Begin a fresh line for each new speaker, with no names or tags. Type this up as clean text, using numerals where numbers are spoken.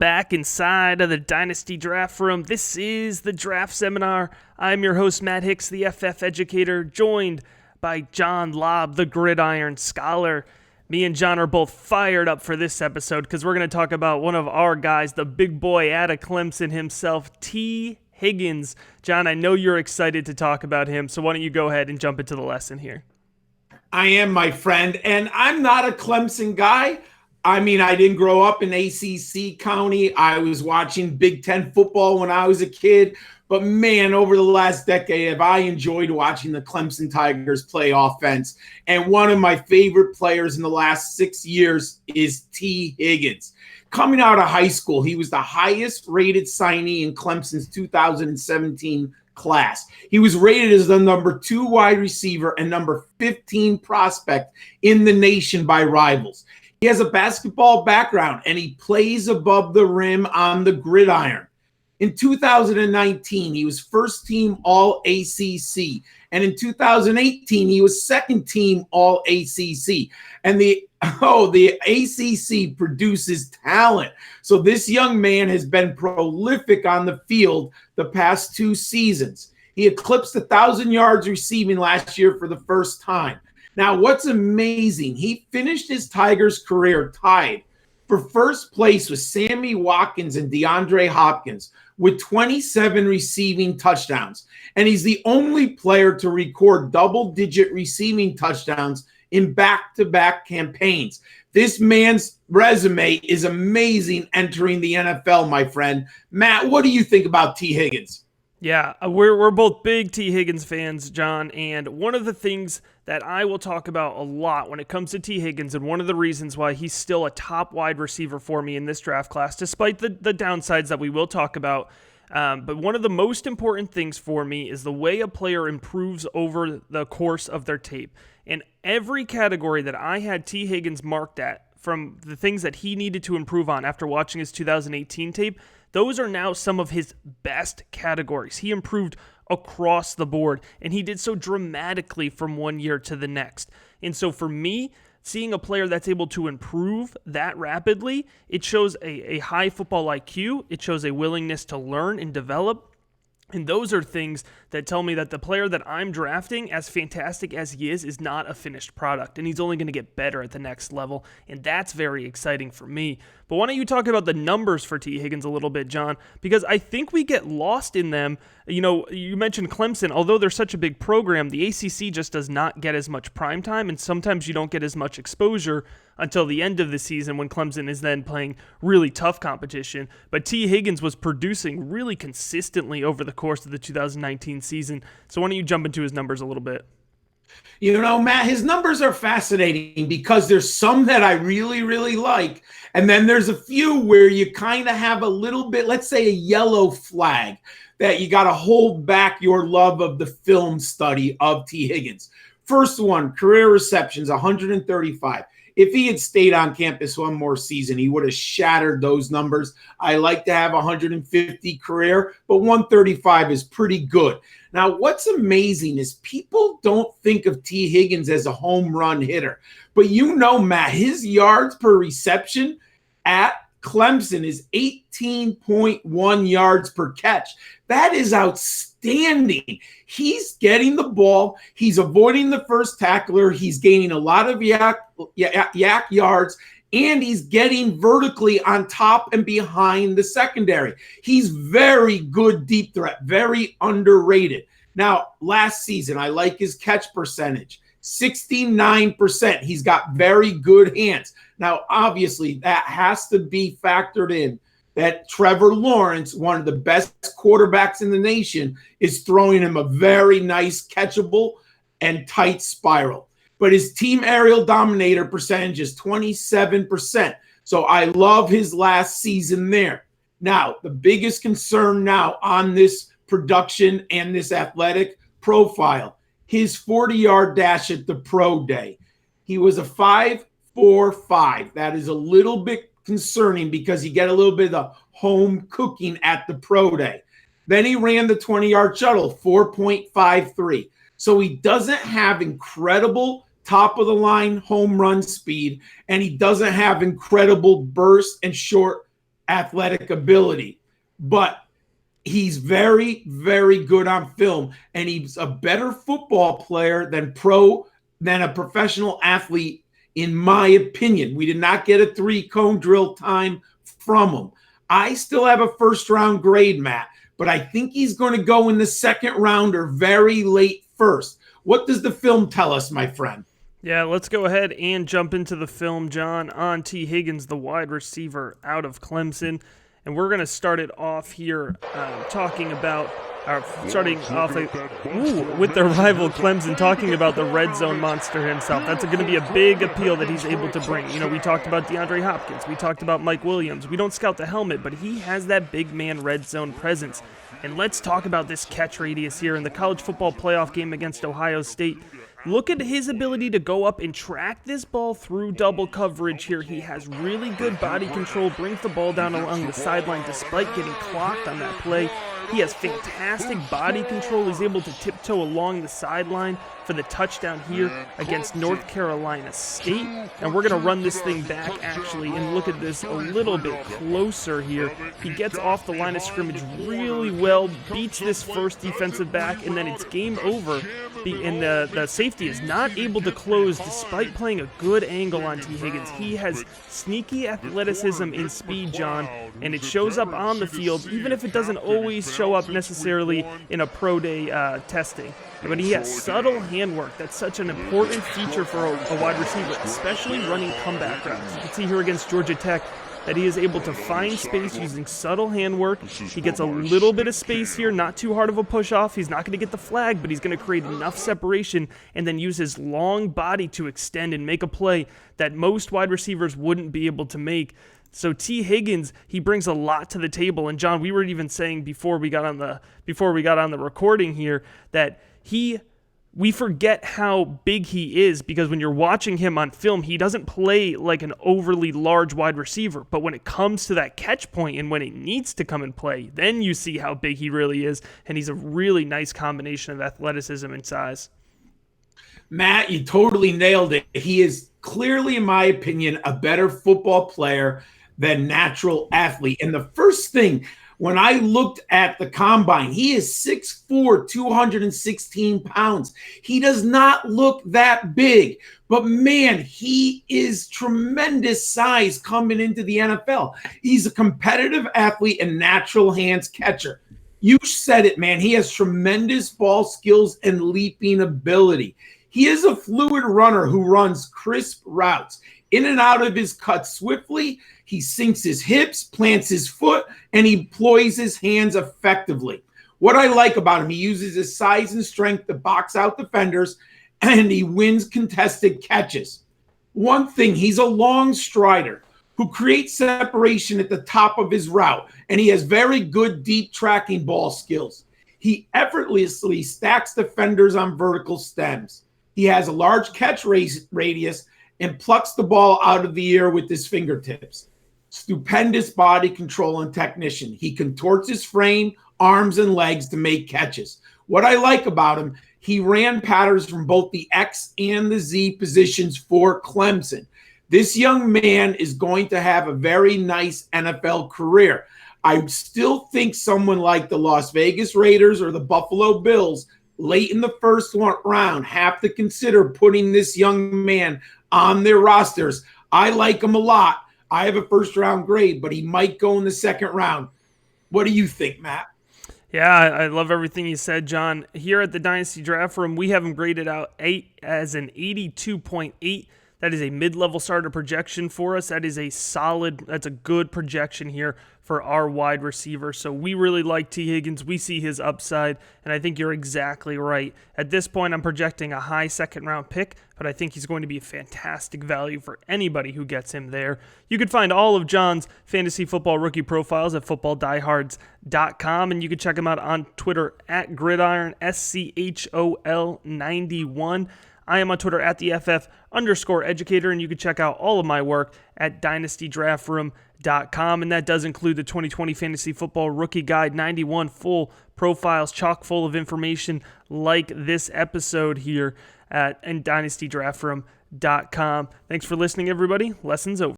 Back inside of the Dynasty Draft Room. This is the Draft Seminar. I'm your host, Matt Hicks, the FF educator, joined by John Lobb, the Gridiron Scholar. Me and John are both fired up for this episode because we're going to talk about one of our guys, the big boy out of Clemson himself, Tee Higgins. John, I know you're excited to talk about him, so why don't you go ahead and jump into the lesson here?
I am, my friend, and I'm not a Clemson guy. I mean, I didn't grow up in ACC County. I was watching Big Ten football when I was a kid. But, man, over the last decade, have I enjoyed watching the Clemson Tigers play offense. And one of my favorite players in the last 6 years is Tee Higgins. Coming out of high school, he was the highest-rated signee in Clemson's 2017 class. He was rated as the number 2 wide receiver and number 15 prospect in the nation by rivals. He has a basketball background, and he plays above the rim on the gridiron. In 2019, he was first-team All-ACC, and in 2018, he was second-team All-ACC. And the ACC produces talent. So this young man has been prolific on the field the past 2 seasons. He eclipsed 1,000 yards receiving last year for the first time. Now, what's amazing, he finished his Tigers career tied for first place with Sammy Watkins and DeAndre Hopkins with 27 receiving touchdowns. And he's the only player to record double-digit receiving touchdowns in back-to-back campaigns. This man's resume is amazing entering the NFL, my friend. Matt, what do you think about Tee Higgins?
Yeah, we're both big Tee Higgins fans, John, and one of the things that I will talk about a lot when it comes to Tee Higgins, and one of the reasons why he's still a top wide receiver for me in this draft class, despite the downsides that we will talk about, but one of the most important things for me is the way a player improves over the course of their tape. In every category that I had Tee Higgins marked at, from the things that he needed to improve on after watching his 2018 tape, those are now some of his best categories. He improved across the board, and he did so dramatically from one year to the next. And so for me, seeing a player that's able to improve that rapidly, it shows a high football IQ, it shows a willingness to learn and develop. And those are things that tell me that the player that I'm drafting, as fantastic as he is not a finished product. And he's only going to get better at the next level. And that's very exciting for me. But why don't you talk about the numbers for Tee Higgins a little bit, John? Because I think we get lost in them. You know, you mentioned Clemson. Although they're such a big program, the ACC just does not get as much prime time. And sometimes you don't get as much exposure until the end of the season when Clemson is then playing really tough competition. But Tee Higgins was producing really consistently over the course of the 2019 season. So why don't you jump into his numbers a little bit?
You know, Matt, his numbers are fascinating because there's some that I really, really like. And then there's a few where you kind of have a little bit, let's say a yellow flag, that you got to hold back your love of the film study of Tee Higgins. First one, career receptions, 135. If he had stayed on campus one more season, he would have shattered those numbers. I like to have 150 career, but 135 is pretty good. Now, what's amazing is people don't think of Tee Higgins as a home run hitter. But you know, Matt, his yards per reception at Clemson is 18.1 yards per catch. That is outstanding. He's getting the ball. He's avoiding the first tackler. He's gaining a lot of yak yards, and he's getting vertically on top and behind the secondary. He's very good deep threat, very underrated. Now, last season, I like his catch percentage. 69%. He's got very good hands. Now, obviously, that has to be factored in that Trevor Lawrence, one of the best quarterbacks in the nation, is throwing him a very nice catchable and tight spiral. But his team aerial dominator percentage is 27%. So I love his last season there. Now, the biggest concern now on this production and this athletic profile, his 40-yard dash at the pro day. He was a 5.45. That is a little bit concerning because you get a little bit of home cooking at the pro day. Then he ran the 20-yard shuttle, 4.53. So he doesn't have incredible top-of-the-line home run speed, and he doesn't have incredible burst and short athletic ability, but he's very, very good on film, and he's a better football player than a professional athlete, in my opinion. We did not get a 3-cone drill time from him. I still have a first-round grade, Matt, but I think he's going to go in the second round or very late first. What does the film tell us, my friend?
Yeah, let's go ahead and jump into the film, John, on Tee Higgins, the wide receiver out of Clemson. And we're going to start it off here starting off with their rival Clemson, talking about the red zone monster himself. That's going to be a big appeal that he's able to bring. We talked about DeAndre Hopkins. We talked about Mike Williams. We don't scout the helmet, but he has that big man red zone presence. And let's talk about this catch radius here in the college football playoff game against Ohio State. Look at his ability to go up and track this ball through double coverage here. He has really good body control, brings the ball down along the sideline despite getting clocked on that play. He has fantastic body control. He's able to tiptoe along the sideline for the touchdown here against North Carolina State. And we're going to run this thing back, actually, and look at this a little bit closer here. He gets off the line of scrimmage really well, beats this first defensive back, and then it's game over. And the safety is not able to close despite playing a good angle on Tee Higgins. He has sneaky athleticism and speed, John, and it shows up on the field, even if it doesn't always show up necessarily in a pro day testing. But he has subtle handwork. That's such an important feature for a wide receiver, especially running comeback routes. You can see here against Georgia Tech that he is able to find space using subtle handwork. He gets a little bit of space here, not too hard of a push-off. He's not going to get the flag, but he's going to create enough separation and then use his long body to extend and make a play that most wide receivers wouldn't be able to make. So Tee Higgins, he brings a lot to the table. And John, we were even saying before we got on the recording here that we forget how big he is, because when you're watching him on film, he doesn't play like an overly large wide receiver. But when it comes to that catch point and when it needs to come and play, then you see how big he really is. And he's a really nice combination of athleticism and size.
Matt, you totally nailed it. He is clearly, in my opinion, a better football player than natural athlete. And the first thing, when I looked at the combine, he is 6'4", 216 pounds. He does not look that big, but man, he is tremendous size coming into the NFL. He's a competitive athlete and natural hands catcher. You said it, man. He has tremendous ball skills and leaping ability. He is a fluid runner who runs crisp routes in and out of his cuts swiftly. He sinks his hips, plants his foot, and he employs his hands effectively. What I like about him, he uses his size and strength to box out defenders, and he wins contested catches. One thing, he's a long strider who creates separation at the top of his route, and he has very good deep tracking ball skills. He effortlessly stacks defenders on vertical stems. He has a large catch radius and plucks the ball out of the air with his fingertips. Stupendous body control and technician. He contorts his frame, arms, and legs to make catches. What I like about him, he ran patterns from both the X and the Z positions for Clemson. This young man is going to have a very nice NFL career. I still think someone like the Las Vegas Raiders or the Buffalo Bills late in the first round have to consider putting this young man on their rosters. I like him a lot. I have a first-round grade, but he might go in the second round. What do you think, Matt?
Yeah, I love everything you said, John. Here at the Dynasty Draft Room, we have him graded out as an 82.8. That is a mid-level starter projection for us. That's a good projection here for our wide receiver. So we really like Tee Higgins. We see his upside, and I think you're exactly right. At this point, I'm projecting a high second-round pick, but I think he's going to be a fantastic value for anybody who gets him there. You can find all of John's fantasy football rookie profiles at footballdiehards.com, and you can check him out on Twitter at Gridiron, SCHOL91. I am on Twitter at the FF_educator, and you can check out all of my work at dynastydraftroom.com, and that does include the 2020 Fantasy Football Rookie Guide 91 full profiles, chock full of information like this episode here at dynastydraftroom.com. Thanks for listening, everybody. Lessons over.